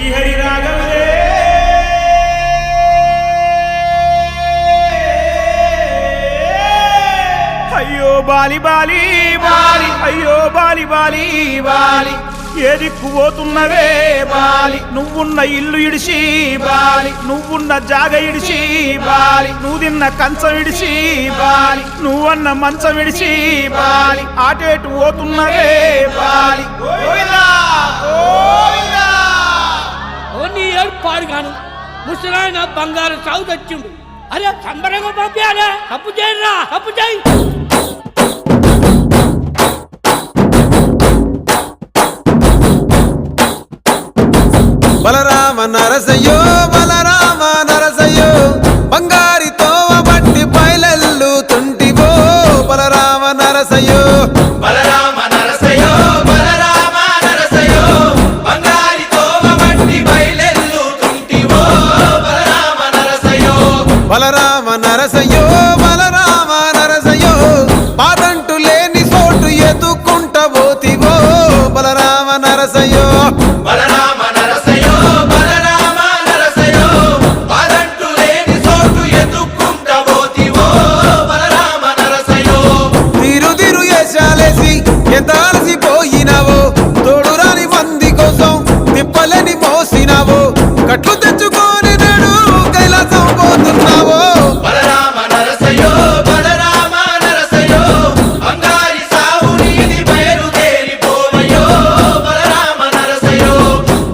శ్రీహరి రాగవే అయ్యో Bali Bali Bali అయ్యో Bali Bali Bali ఏ దిక్కు పోతున్నవే బాలి నువ్వున్న ఇల్లు ఇడిసి బాలి నువ్వున్న జాగ ఇడిసి బాలి నువ్వు తిన్న కంచం ఇడిసి బాలి నువ్వన్న మంచం ఇడిసి బాలి ఆటేటు పోతున్నవే బాలి పాడుగాను ముసలాయన బంగారు సాగు తెచ్చిండు. అరే సంబరంగా పంపించాలా? తప్పు చేయరా, తప్పు చేయి. బలరామ నరసయ్యో బలరామ నరసయ్యో బంగారితో బట్టి పైలెల్లు తుంటివో బలరామ నరసయ్యో బలరామ నరసయ్యో బలరామ నరసయ్యో బంగారితో బట్టి పైలెల్లు తుంటివో బలరామ నరసయ్యో బలరామ నరసయ్యో బలరామ నరసయ్యో పాదంటు లేని చోటు ఎదుకుంట పోతివో బలరామ నరసయ్యో బలరామ నరసయ్యో బలరామ నరసయ్యో పాదంటు లేని చోటు ఎదుకుంట పోతివో బలరామ నరసయ్యో తిరు తిరు ఏషాలేసి ఎంత అలసిపోయినావో తోడు రాని మంది కోసం తిప్పలని మోసినావో కట్లు తెచ్చుకొని నేడు కైలాసం పోతున్నావో బలరామ నరసయ్యో బలరామ నరసయ్యో బంగారి సావు నీది బయలుదేరి పోవయ్యో బలరామ నరసయ్యో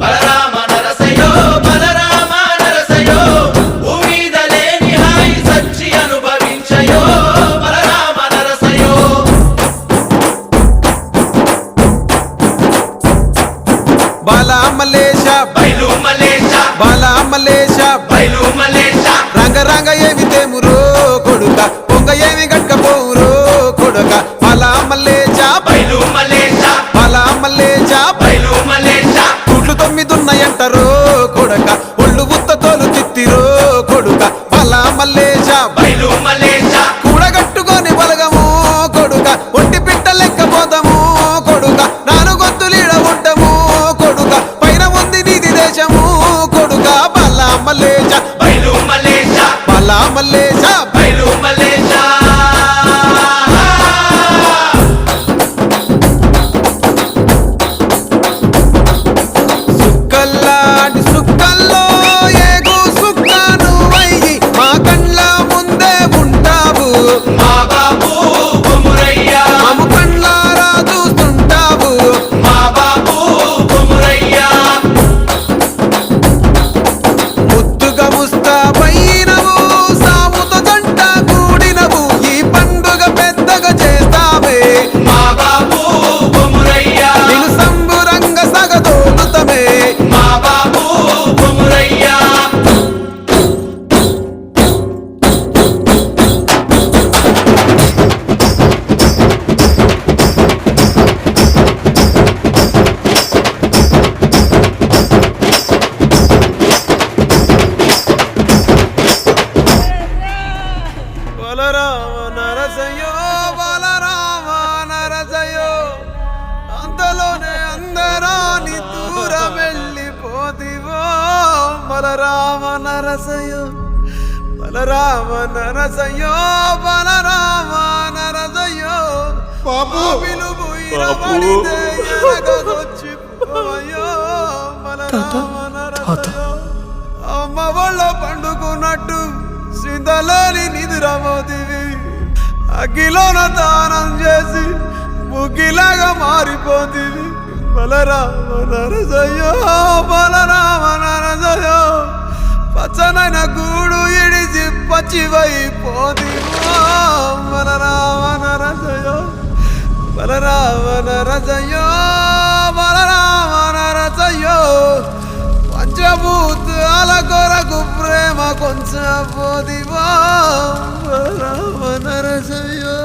బలరామ నరసయ్యో బలరామ నరసయ్యో భూమిద లేని హాయి సచ్చి అనుభవించయో బలరామ నరసయ్యో బాలా మలేష బైలు మలేష బాలా మలేష బైలు మలేష రంగ రంగ ఏమి తేమురో కొడుక పొంగ ఏమి గట్టపోవురో కొడుక బాలా మలేష బైలు మలేష బాలా మలేష బైలు మలేష గుడ్లు 9 ఉన్నాయంటారో కొడుక ఒళ్ళు ఉత్త తోలు తిత్తిరో కొడుక బాలా మలేష బైలు మలేష కూడగట్టుకొని బలగము కొడుక ఒంటి పిట్ట లెక్క పోతాము కొడుక నాను గొంతులీడ ఉంటాము కొడుక పైన ఉంది నీది దేశము కొడుక బాలా మలేష బైలు మలేష బాలా మలేష బైలు మలేష సుక్కల్లాంటి సుక్కల్లో ఏగు సుక్క నువ్వయ్యి మా కండ్ల ముందే ఉంటావు మా బాబు కొమురయ్య మాము కండ్లారా చూస్తుంటావు మా బాబు కొమురయ్య ముద్దుగా ముస్తాబైనవు సాముతో జంట కూడినవు ఈ పండుగ పెద్దగా చేస్తావే మా బాబు కొమురయ్య నిన్ను సంబురంగ సగదోలుతమే మా బాబు కొమురయ్య బలరామ నరసయ్యో బలరామ నరసయ్యో అంతలోనే అందరాని దూరం వెళ్ళిపోతివో బలరామ నరసయ్యో బలరామ నరసయ్యో బలరామ నరసయ్యో పిలుపు ఇనబడితే ఎనగొచ్చిపోయో బలరామ నరసయ్యో అమ్మ వాళ్ళ పండుకున్నట్టు సిందలోని నిదురమోతివి అగ్గిలోన దానం చేసి ముగ్గిలాగా మారిపోతివి బలరామ నరసయ్యో బలరామ నరసయ్యో పచ్చనైన గూడు ఇడిచి పచ్చివైపోతివో బలరామ నరసయ్యో బలరామ నరసయ్యో బలరామ నరసయ్యో పంచభూతాల కొరకు ప్రేమ కొంచెం పోదివా బలరామ నరసయ్యో